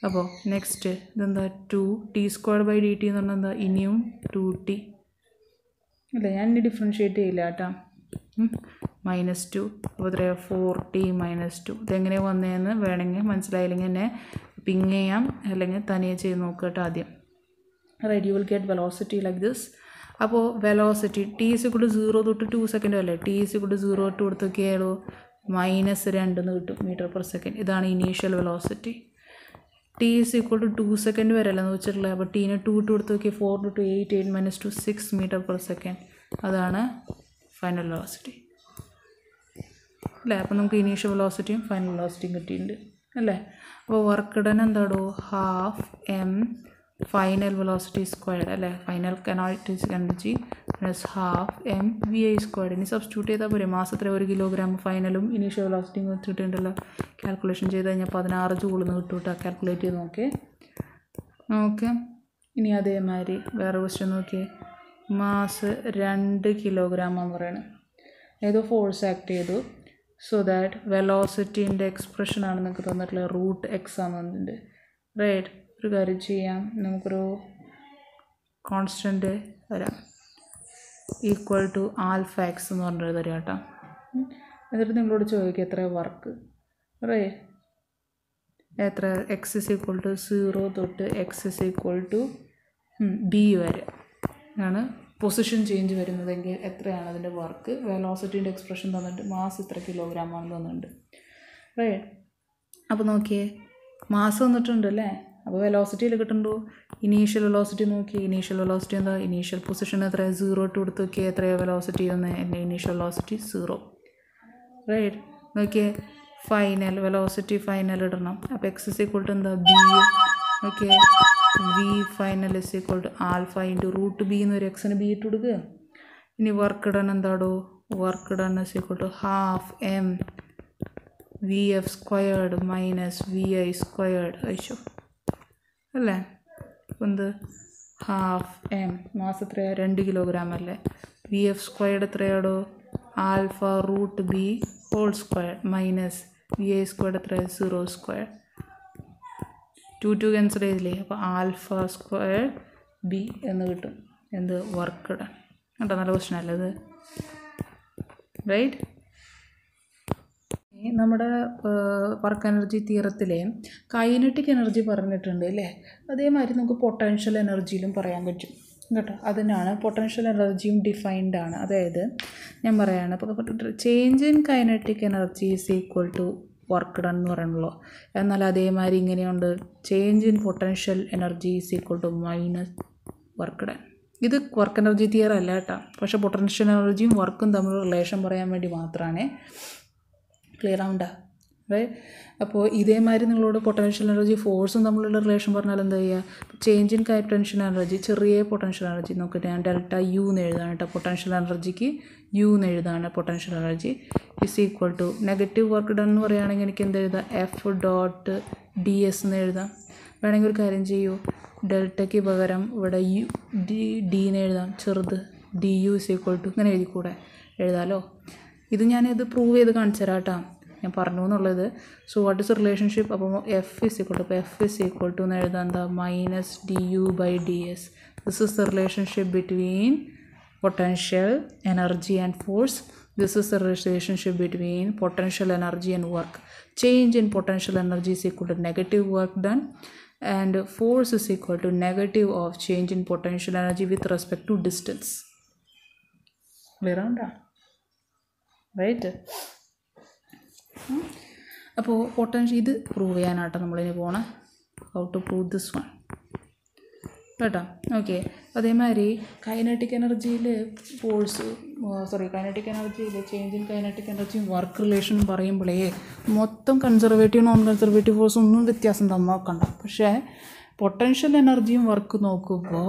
അപ്പോൾ നെക്സ്റ്റ് ഇതെന്താ? 2t²/dt എന്ന് പറഞ്ഞാൽ എന്താ? ഇനിയും 2t അല്ലേ. ഞാൻ ഇനി ഡിഫറൻഷ്യേറ്റ് ചെയ്യില്ല കേട്ടോ. -2 അപ്പോൾ എത്രയാണ്? 4t - 2. ഇതെങ്ങനെയാണ് വന്നതെന്ന് വേണമെങ്കിൽ മനസ്സിലായില്ലെങ്കിൽ എന്നെ പിങ് ചെയ്യാം, അല്ലെങ്കിൽ തനിയെ ചെയ്ത് നോക്കുക കേട്ടോ ആദ്യം. Right, you will get velocity like this. അപ്പോൾ വെലോസിറ്റി t=0 തൊട്ട് 2 സെക്കൻഡ് അല്ലേ. t=0 തൊട്ട് കൊടുത്ത് നോക്കിയാലോ -2 കിട്ടും m/s. ഇതാണ് ഇനീഷ്യൽ വെലോസിറ്റി. t=2 സെക്കൻഡ് വരെ അല്ലെന്ന് വെച്ചിട്ടുള്ളത്. അപ്പോൾ ടീനെ 2 ഇട്ട് കൊടുത്ത് നോക്കിയാൽ 4 × 8 8 - 2 6 m/s. അതാണ് ഫൈനൽ വെലോസിറ്റി അല്ലേ. അപ്പോൾ നമുക്ക് ഇനീഷ്യൽ വെലോസിറ്റിയും ഫൈനൽ വെലോസിറ്റിയും കിട്ടിയിട്ടുണ്ട് അല്ലേ. അപ്പോൾ വർക്ക് ഡൺ എന്താടോ? 12m ഫൈനൽ വെലോസിറ്റി സ്ക്വയർഡ് അല്ലേ. Final kinetic energy -12m vi². ഇനി സബ്സ്റ്റിറ്റ്യൂട്ട് ചെയ്താൽ പോരെ. മാസ് എത്ര? 1 കിലോഗ്രാം. ഫൈനലും ഇനീഷ്യൽ വെലോസിറ്റിയും കിട്ടിയിട്ടുണ്ടല്ലോ. കാൽക്കുലേഷൻ ചെയ്ത് കഴിഞ്ഞാൽ 16 ജൂളെന്ന് കിട്ടും കേട്ടോ. കാൽക്കുലേറ്റ് ചെയ്ത് നോക്കിയേ. ഓക്കെ, ഇനി അതേമാതിരി വേറെ ക്വസ്റ്റ്യൻ നോക്കിയേ. മാസ് 2 കിലോഗ്രാം എന്ന് പറയുന്നത് ഏതോ ഫോഴ്സ് ആക്ട് ചെയ്തു. സോ ദാറ്റ് വെലോസിറ്റീൻ്റെ എക്സ്പ്രഷനാണ് നിങ്ങൾക്ക് തന്നിട്ടുള്ള √x ആണെന്ന് തന്നിട്ടുണ്ട്. റൈറ്റ്, ഒരു കാര്യം ചെയ്യാം, നമുക്കൊരു കോൺസ്റ്റൻറ്റ് വരാം = α(x) എന്ന് പറഞ്ഞിട്ട് തരാം കേട്ടോ. എന്നിട്ട് നിങ്ങളോട് ചോദിക്കുക എത്ര വർക്ക്. റൈറ്റ്, എത്ര? x = 0 തൊട്ട് x = b വരെ ആണ് പൊസിഷൻ ചേഞ്ച് വരുന്നതെങ്കിൽ എത്രയാണ് അതിൻ്റെ വർക്ക്. വെലോസിറ്റീൻ്റെ എക്സ്പ്രഷൻ തന്നിട്ട് മാസ് ഇത്ര കിലോഗ്രാം ആണെന്ന് തന്നിട്ടുണ്ട്. റൈറ്റ്, അപ്പോൾ നോക്കിയേ, മാസ് തന്നിട്ടുണ്ട് അല്ലേ. അപ്പോൾ വെലോസിറ്റിയിൽ കിട്ടുന്നുണ്ടോ? ഇനീഷ്യൽ വെലോസിറ്റി നോക്കി. ഇനീഷ്യൽ വെലോസിറ്റി എന്താ? ഇനീഷ്യൽ പൊസിഷൻ എത്ര? 0 ഇട്ട് കൊടുത്ത് നോക്കിയാൽ എത്രയാണ് വെലോസിറ്റി വന്നത്? എൻ്റെ ഇനീഷ്യൽ വെലോസിറ്റി 0. റൈറ്റ്, നോക്കിയേ, ഫൈനൽ വെലോസിറ്റി ഫൈനൽ ഇടണം. അപ്പോൾ x = എന്താ? b. Okay, v final = α × √b എന്നൊരു എക്സിന് b ഇട്ട് കൊടുക്കുക. ഇനി വർക്ക് ഡൺ എന്താടോ? Work done = 12m vf² - vi² അയച്ചോ അല്ലേ. എന്ത്? 12m മാസ് എത്രയാണ്? 2 കിലോഗ്രാം അല്ലേ. vf² എത്രയാടോ? α√b² - vi² എത്രയാണ്? 0². 2 ക്യാൻസൽ ചെയ്തില്ലേ. അപ്പോൾ α²b എന്ന് കിട്ടും. എന്ത്? വർക്ക് ഡൺ കേട്ടോ. നല്ല ക്വസ്റ്റ്യൻ അല്ലേ ഇത്. റൈറ്റ്, നമ്മുടെ വർക്ക് എനർജി തിയറത്തിലെ കൈനറ്റിക് എനർജി പറഞ്ഞിട്ടുണ്ട് അല്ലേ. അതേമാതിരി നമുക്ക് പൊട്ടൻഷ്യൽ എനർജിയിലും പറയാൻ പറ്റും കേട്ടോ. അതിനാണ് പൊട്ടൻഷ്യൽ എനർജിയും ഡിഫൈൻഡ് ആണ്. അതായത് ഞാൻ പറയാണ്, ഇപ്പോൾ change in kinetic energy = work done എന്ന് പറയണല്ലോ. എന്നാൽ അതേമാതിരി ഇങ്ങനെയുണ്ട്, change in potential energy = work done. ഇത് വർക്ക് എനർജി തിയറി അല്ല കേട്ടോ. പക്ഷേ പൊട്ടൻഷ്യൽ എനർജിയും വർക്കും തമ്മിലുള്ള റിലേഷൻ പറയാൻ വേണ്ടി മാത്രമാണ്. ക്ലിയർ ആവണ്ട? റൈറ്റ്. അപ്പോൾ ഇതേമാതിരി നിങ്ങളോട് പൊട്ടൻഷ്യൽ എനർജി ഫോഴ്സും തമ്മിലുള്ള റിലേഷൻ പറഞ്ഞാൽ എന്താ ചെയ്യുക? ചേഞ്ച് ഇൻ പൊട്ടൻഷ്യൽ എനർജി, ചെറിയ പൊട്ടൻഷ്യൽ എനർജി നോക്കിയിട്ട് ഞാൻ ഡെൽറ്റ യു എന്ന് എഴുതാണ് കേട്ടോ. പൊട്ടൻഷ്യൽ എനർജിക്ക് യു എന്ന് എഴുതാണ്. Potential energy is equal to negative work done എന്ന് പറയുകയാണെങ്കിൽ എനിക്ക് എന്ത് എഴുതാം? എഫ് ഡോട്ട് ഡി എസ് എന്ന് എഴുതാം. വേണമെങ്കിൽ ഒരു കാര്യം ചെയ്യൂ, ഡെൽറ്റയ്ക്ക് പകരം ഇവിടെ യു ഡി എന്ന് എഴുതാം, ചെറുത് d u is equal to ഇങ്ങനെ എഴുതിക്കൂടെ? എഴുതാമല്ലോ. ഇത് ഞാനിത് പ്രൂവ് ചെയ്ത് കാണിച്ചു തരാം കേട്ടോ, ഞാൻ പറഞ്ഞു എന്നുള്ളത്. So what is relationship? അപ്പോൾ എഫ് ഇസ് ഈക്വൽ ടു, അപ്പോൾ എഫ് ഇസ് ഈക്വൽ ടു എന്ന് എഴുതാം എന്താ? Minus d u by d s. This is the relationship between potential energy and force. This is the relationship between potential energy and work. Change in potential energy is equal to negative work done and force is equal to negative of change in potential energy with respect to distance. Clear ആണോ? റൈറ്റ്. അപ്പോൾ പൊട്ടൻഷ്യൽ ഇത് പ്രൂവ് ചെയ്യാനാട്ടോ നമ്മളിനി പോണേ. How to prove this one കേട്ടോ. ഓക്കെ. അതേമാതിരി കൈനറ്റിക് എനർജിയിൽ കൈനറ്റിക് എനർജിയിൽ ചേഞ്ച് ഇൻ കൈനറ്റിക് എനർജിയും വർക്ക് റിലേഷൻ പറയുമ്പോഴേ മൊത്തം കൺസർവേറ്റീവ് നോൺ കൺസർവേറ്റീവ് ഫോഴ്സ് ഒന്നും വ്യത്യാസം നോക്കണ്ട. പക്ഷേ പൊട്ടൻഷ്യൽ എനർജിയും വർക്ക് നോക്കുമ്പോൾ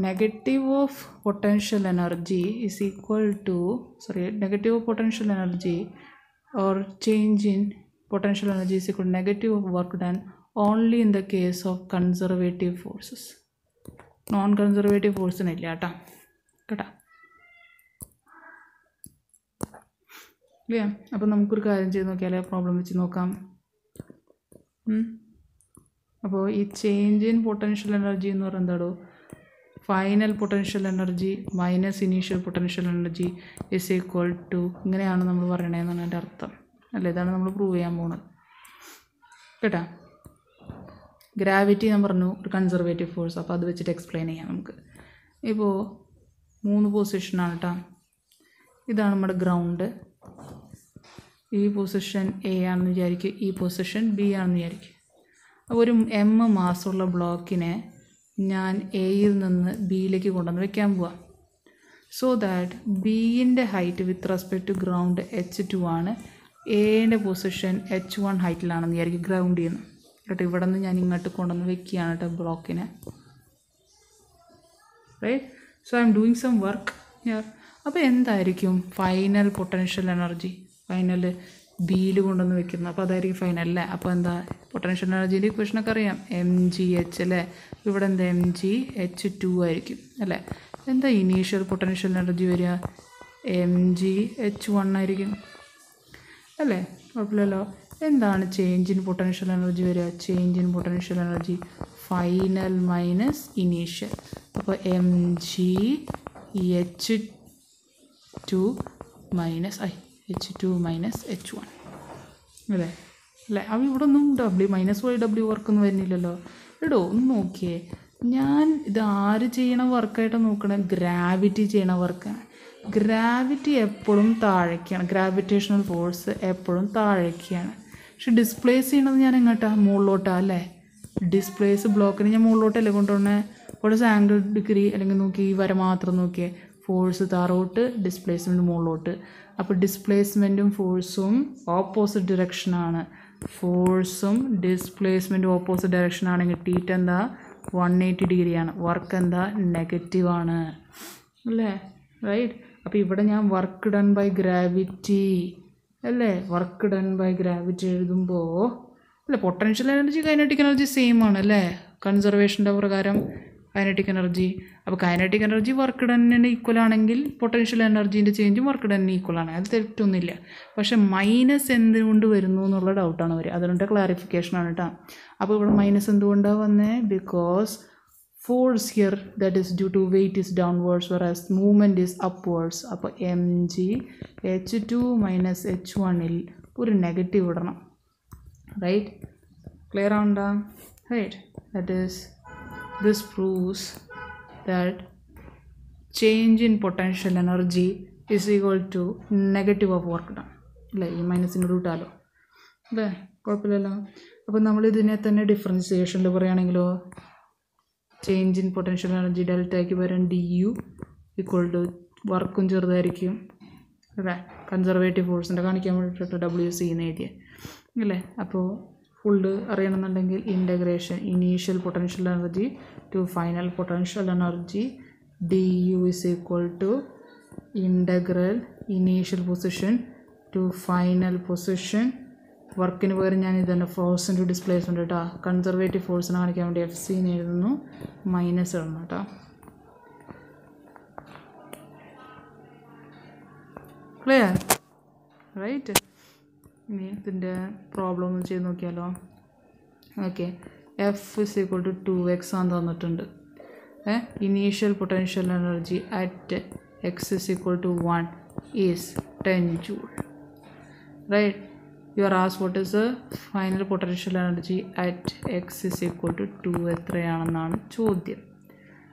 negative of potential energy is equal to negative of potential energy or change in potential energy is equal to negative of work done only in the case of conservative forces. Non conservative ഫോഴ്സിനില്ല കേട്ടോ. ഇല്ലേ? അപ്പം നമുക്കൊരു കാര്യം ചെയ്ത് നോക്കിയാലേ പ്രോബ്ലം വെച്ച് നോക്കാം. അപ്പോൾ ഈ ചേഞ്ച് ഇൻ പൊട്ടൻഷ്യൽ എനർജി എന്ന് പറയുന്നത് എന്താണോ? Final potential energy minus initial potential energy is equal to ഇങ്ങനെയാണ് നമ്മൾ പറയണതെന്നാണ് എൻ്റെ അർത്ഥം അല്ലേ? ഇതാണ് നമ്മൾ പ്രൂവ് ചെയ്യാൻ പോകുന്നത് കേട്ടോ. ഗ്രാവിറ്റി ഞാൻ പറഞ്ഞു ഒരു കൺസർവേറ്റീവ് ഫോഴ്സ്, അപ്പോൾ അത് വെച്ചിട്ട് എക്സ്പ്ലെയിൻ ചെയ്യാം നമുക്ക്. ഇപ്പോൾ 3 പൊസിഷനാണ് കേട്ടോ. ഇതാണ് നമ്മുടെ ഗ്രൗണ്ട്. ഈ പൊസിഷൻ എ ആണെന്ന് വിചാരിക്കും, ഈ പൊസിഷൻ ബി ആണെന്ന് വിചാരിക്കും. അപ്പോൾ ഒരു എം മാസമുള്ള ബ്ലോക്കിനെ ഞാൻ എയിൽ നിന്ന് ബിയിലേക്ക് കൊണ്ടുവന്ന് വെക്കാൻ പോവാം. സോ ദാറ്റ് ബിൻ്റെ height with respect to ground H2 ആണ്. എൻ്റെ പൊസിഷൻ H1 ഹൈറ്റിലാണെന്ന് വിചാരിക്കും ഗ്രൗണ്ടിൽ നിന്ന് കേട്ടോ. ഇവിടെ നിന്ന് ഞാൻ ഇങ്ങോട്ട് കൊണ്ടുവന്ന് വെക്കുകയാണ് കേട്ടോ ബ്ലോക്കിനെ. Right. So I'm doing some work here. അപ്പോൾ എന്തായിരിക്കും ഫൈനൽ പൊട്ടൻഷ്യൽ എനർജി? ഫൈനൽ ബിയിൽ കൊണ്ടുവന്ന് വെക്കുന്നു, അപ്പോൾ അതായിരിക്കും ഫൈനൽ അല്ലേ? അപ്പോൾ എന്താ പൊട്ടൻഷ്യൽ എനർജീൻ്റെ ഇക്വേഷനൊക്കെ അറിയാം, mgh അല്ലേ? ഇവിടെ എന്താ mgh2 ആയിരിക്കും അല്ലേ? എന്താ ഇനീഷ്യൽ പൊട്ടൻഷ്യൽ എനർജി വരിക? mgh1 ആയിരിക്കും അല്ലേ? കുഴപ്പമില്ലല്ലോ. എന്താണ് ചേഞ്ച് ഇൻ പൊട്ടൻഷ്യൽ എനർജി വരിക? Change in potential energy final minus initial. അപ്പോൾ mgh2 minus H2 minus H1 അല്ലേ? അപ്പോൾ ഇവിടെ ഒന്നും -y വർക്കൊന്നും വരുന്നില്ലല്ലോ. എടോ ഒന്ന് നോക്കിയേ, ഞാൻ ഇത് ആര് ചെയ്യണ വർക്കായിട്ടാണ് നോക്കണേ? ഗ്രാവിറ്റി ചെയ്യണ വർക്കാണ്. ഗ്രാവിറ്റി എപ്പോഴും താഴേക്കാണ്, ഗ്രാവിറ്റേഷണൽ ഫോഴ്സ് എപ്പോഴും താഴേക്കാണ്. പക്ഷെ ഡിസ്പ്ലേസ് ചെയ്യണത് ഞാൻ എങ്ങോട്ടാണ്? മുകളിലോട്ടാണ് അല്ലേ? ഡിസ്പ്ലേസ് ബ്ലോക്കിന് ഞാൻ മുകളിലോട്ടല്ലേ കൊണ്ടുപോകണേ? ഇവിടെ ആംഗിൾ ഡിഗ്രി അല്ലെങ്കിൽ നോക്കി ഈ വര മാത്രം നോക്കിയേ, ഫോഴ്സ് താഴോട്ട്, ഡിസ്പ്ലേസ്മെൻറ്റ് മുകളിലോട്ട്. അപ്പോൾ ഡിസ്പ്ലേസ്മെൻറ്റും ഫോഴ്സും ഓപ്പോസിറ്റ് ഡിറക്ഷനാണ്. ഫോഴ്സും ഡിസ്പ്ലേസ്മെൻറ്റും ഓപ്പോസിറ്റ് ഡയറക്ഷൻ ആണെങ്കിൽ തീറ്റ എന്താ? 180 ഡിഗ്രിയാണ്. വർക്ക് എന്താ? നെഗറ്റീവാണ് അല്ലേ? റൈറ്റ്. അപ്പോൾ ഇവിടെ ഞാൻ വർക്ക് ഡൺ ബൈ ഗ്രാവിറ്റി അല്ലേ? വർക്ക് ഡൺ ബൈ ഗ്രാവിറ്റി എഴുതുമ്പോൾ അല്ലേ, potential energy kinetic energy same ആണ് അല്ലേ? കൺസർവേഷൻ്റെ പ്രകാരം കൈനറ്റിക് എനർജി. അപ്പോൾ കൈനറ്റിക് എനർജി വർക്ക് ഡണ്ണിന് ഈക്വൽ ആണെങ്കിൽ പൊട്ടൻഷ്യൽ എനർജീൻ്റെ ചേഞ്ചും വർക്ക് ഡണ്ണിന് ഈക്വൽ ആണ്, അത് തെറ്റൊന്നുമില്ല. പക്ഷെ മൈനസ് എന്തുകൊണ്ട് വരുന്നു എന്നുള്ള ഡൗട്ടാണ് വരിക, അതിൻ്റെ ക്ലാരിഫിക്കേഷനാണ് കേട്ടോ. അപ്പോൾ ഇവിടെ മൈനസ് എന്തുകൊണ്ടാണ് വന്നത്? Because force here that is due to weight is downwards whereas movement is upwards. അപ്പോൾ mgh2 മൈനസ് h1ൽ ഒരു നെഗറ്റീവ് ഇടണം. റൈറ്റ്. ക്ലിയർ ആവണ്ട? Right. That is this proves that change in potential energy is equal to negative of work done അല്ലേ? ഈ മൈനസിൻ്റെ റൂട്ടാലോ അല്ലേ? കുഴപ്പമില്ലല്ലോ. അപ്പോൾ നമ്മളിതിനെ തന്നെ ഡിഫറൻസിയേഷനിൽ പറയുകയാണെങ്കിലോ, ചേഞ്ച് ഇൻ പൊട്ടൻഷ്യൽ എനർജി ഡെൽറ്റയ്ക്ക് പകരം du ഈക്വൽ ടു വർക്കും ചെറുതായിരിക്കും അല്ലേ? കൺസർവേറ്റീവ് ഫോഴ്സിൻ്റെ കാണിക്കാൻ വേണ്ടിയിട്ട് WC എന്ന് എഴുതിയത്. അല്ലേ? അപ്പോൾ ഫുള്ള് അറിയണമെന്നുണ്ടെങ്കിൽ integration initial potential energy to final potential energy du is equal to integral initial position to final position. വർക്കിന് പകരം ഞാൻ ഇതന്നെ ഫോഴ്സ് ഇൻറ്റു ഡിസ്പ്ലേസ്മെൻറ്റ് കേട്ടോ. കൺസർവേറ്റീവ് ഫോഴ്സിനെ കാണിക്കാൻ വേണ്ടി എഫ് സി എന്ന് എഴുതുന്നു, മൈനസ് ഇടണം കേട്ടോ. ക്ലിയർ? റൈറ്റ്. ഇനി ഇതിൻ്റെ പ്രോബ്ലം ഒന്ന് ചെയ്ത് നോക്കിയാലോ. Okay, F is equal to 2x ആണെന്ന് തന്നിട്ടുണ്ട്. Initial potential energy at x is equal to 1 is 10 joule. Right? You are asked what is the final potential energy at x is equal to 2 എത്രയാണെന്നാണ് ചോദ്യം.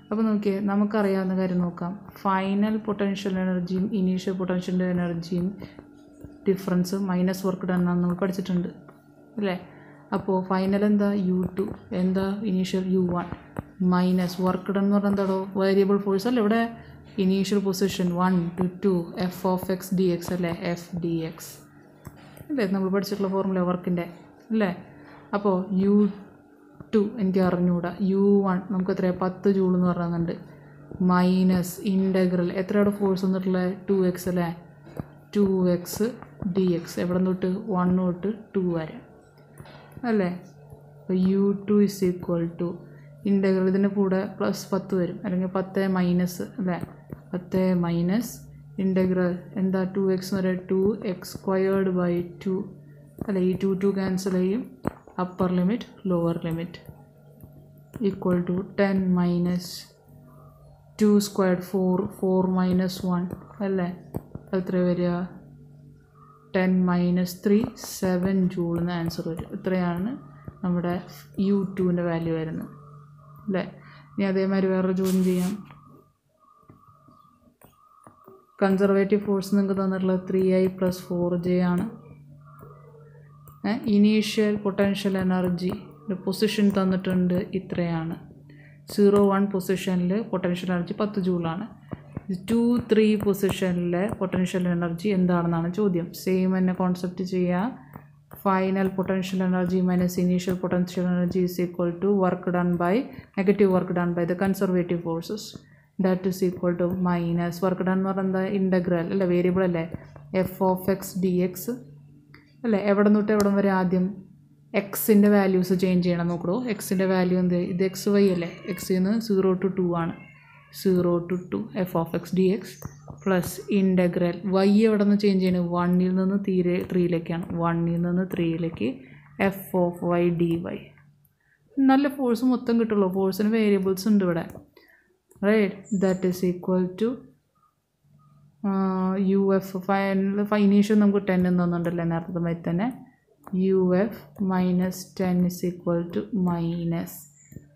അപ്പോൾ നോക്കിയേ, നമുക്കറിയാവുന്ന കാര്യം നോക്കാം. ഫൈനൽ പൊട്ടൻഷ്യൽ എനർജിയും ഇനീഷ്യൽ പൊട്ടൻഷ്യൽ എനർജിയും ഡിഫറൻസ് മൈനസ് വർക്ക് ഡൺ ആണെന്ന് നമ്മൾ പഠിച്ചിട്ടുണ്ട് അല്ലേ? അപ്പോൾ ഫൈനൽ എന്താ u2, എന്താ initial u1 minus work done എന്ന് പറഞ്ഞാൽ എന്താണോ വേരിയബിൾ ഫോഴ്സ് അല്ലേ? ഇവിടെ initial position 1 to 2 F of X D X അല്ലേ? എഫ് ഡി എക്സ് അല്ലേ നമ്മൾ പഠിച്ചിട്ടുള്ള ഫോർമുല വർക്കിൻ്റെ അല്ലേ? അപ്പോൾ u2 എനിക്ക് അറിഞ്ഞുകൂടാ, u1 നമുക്ക് എത്രയാണ് 10 ജൂൾ എന്ന് പറയുന്നുണ്ട്, മൈനസ് ഇൻ്റഗ്രൽ എത്രയുടെ ഫോഴ്സ് വന്നിട്ടുള്ളത് 2x അല്ലേ? 2x dx എവിടെ നിന്ന് തൊട്ട് 1 തൊട്ട് 2 വരെ അല്ലേ? അപ്പോൾ u2 is equal to integral ഇതിൻ്റെ കൂടെ പ്ലസ് 10 വരും, അല്ലെങ്കിൽ 10 മൈനസ് അല്ലേ? 10 മൈനസ് ഇൻ്റഗ്രൽ എന്താ 2x വരെ 2x² അല്ലേ? ഈ 2 ക്യാൻസൽ ചെയ്യും, upper limit lower limit equal to 10 minus 2² 4 minus 1 അല്ലേ? എത്ര വരിക? 10 മൈനസ് 3 7 ജൂൾ എന്ന് ആൻസർ വരും. ഇത്രയാണ് നമ്മുടെ u2ൻ്റെ വാല്യൂ വരുന്നത് അല്ലേ? ഇനി അതേമാതിരി വേറൊരു ചോദ്യം ചെയ്യാം. കൺസർവേറ്റീവ് ഫോഴ്സ് നിങ്ങൾക്ക് തന്നിട്ടുള്ളത് 3i + 4j ആണ്. ഇനീഷ്യൽ പൊട്ടൻഷ്യൽ എനർജി പൊസിഷൻ തന്നിട്ടുണ്ട് ഇത്രയാണ്. 0-1 പൊസിഷനിൽ പൊട്ടൻഷ്യൽ എനർജി 10 ജൂളാണ്. 2-3 പൊസിഷനിലെ പൊട്ടൻഷ്യൽ എനർജി എന്താണെന്നാണ് ചോദ്യം. സെയിം തന്നെ കോൺസെപ്റ്റ് ചെയ്യുക. Final potential energy minus initial potential energy is equal to work done by negative work done by the conservative forces that is equal to minus work done എന്ന് പറയുന്നത് ഇൻ്റഗ്രൽ അല്ലേ? വേരിയബിൾ അല്ലേ? F of X D X അല്ലേ? എവിടെ തൊട്ട് എവിടെ വരെ? ആദ്യം എക്സിൻ്റെ വാല്യൂസ് ചേഞ്ച് ചെയ്യണം. നോക്കൂ, എക്സിൻ്റെ വാല്യൂ എന്ത്? ഇത് എക്സ് വൈ അല്ലേ? എക്സിൽ നിന്ന് 0 to 2 ആണ്. 0 to 2 F of X D X plus integral Y എവിടെ നിന്ന് ചേഞ്ച് ചെയ്യണം? 1ൽ നിന്ന് 3ലേക്കാണ്. 1ൽ നിന്ന് 3ലേക്ക് F of Y D Y. നല്ല ഫോഴ്സ് മൊത്തം കിട്ടുള്ളൂ. ഫോഴ്സിന് വേരിയബിൾസ് ഉണ്ട് ഇവിടെ. Right? That is equal to U F initial നമുക്ക് 10 എന്ന് തന്നിട്ടുണ്ടല്ലേ നേരത്തെ മാതിരി തന്നെ. U F minus 10 is equal to minus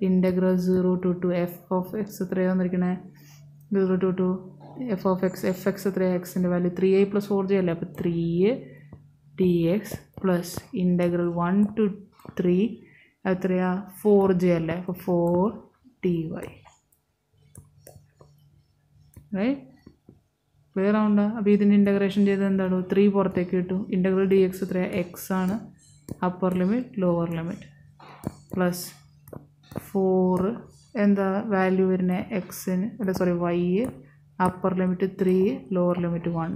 integral 0 to 2 F of X എത്രയാണ് തന്നിരിക്കണേ? 0 to 2 F of X. F X എത്രയാണ്? എക്സിൻ്റെ വാല്യൂ 3i + 4j അല്ലേ? അപ്പോൾ 3 dx പ്ലസ് ഇൻ്റഗ്രൽ 1 to 3 എത്രയാണ്? 4j അല്ലേ? അപ്പോൾ 4 dy. റൈറ്റ്? ക്ലിയർ ആവണ്ട? അപ്പോൾ ഇതിൻ്റെ ഇൻ്റഗ്രേഷൻ ചെയ്ത് എന്താണ്? 3 പുറത്തേക്ക് കിട്ടും. ഇൻ്റഗ്രൽ ഡി എക്സ് എത്രയാണ്? എക്സ് ആണ്. Upper limit lower limit plus 4 എന്താ വാല്യൂ വരുന്നത്? എക്സിന് അല്ല sorry y upper limit 3 lower limit 1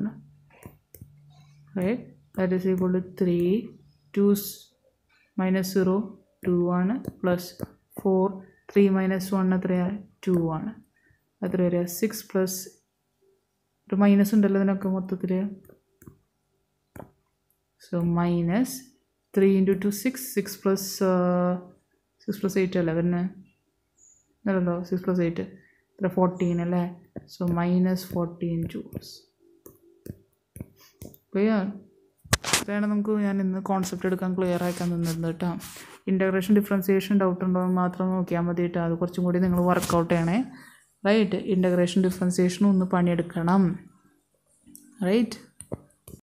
right? That is equal to 3 2 minus 0 2 ആണ് പ്ലസ് 4 3 മൈനസ് 1 എത്രയാണ്? 2 ആണ്. എത്ര വരിക? 6 പ്ലസ് ഒരു മൈനസ് ഉണ്ടല്ലോ ഇതിനൊക്കെ മൊത്തത്തിൽ. സോ മൈനസ് 3 × 2 6 6 + 8 അല്ലേ വരുന്നത്? അല്ലല്ലോ 6 + 8 എത്ര? 14 അല്ലേ? So minus 14 joules. ക്ലിയർ? ഇത്രയാണ് നമുക്ക് ഞാൻ ഇന്ന് കോൺസെപ്റ്റ് എടുക്കാൻ ക്ലിയർ ആക്കാൻ തന്നിരുന്നത് കേട്ടോ. ഇൻ്റഗ്രേഷൻ ഡിഫറൻസിയേഷൻ ഡൗട്ട് ഉണ്ടോ എന്ന് മാത്രം നോക്കിയാൽ മതി കേട്ടോ. അത് കുറച്ചും കൂടി നിങ്ങൾ വർക്കൗട്ട് ചെയ്യണേ. റൈറ്റ്? ഇൻ്റഗ്രേഷൻ ഡിഫറൻസിയേഷനും ഒന്ന് പണിയെടുക്കണം. റൈറ്റ്?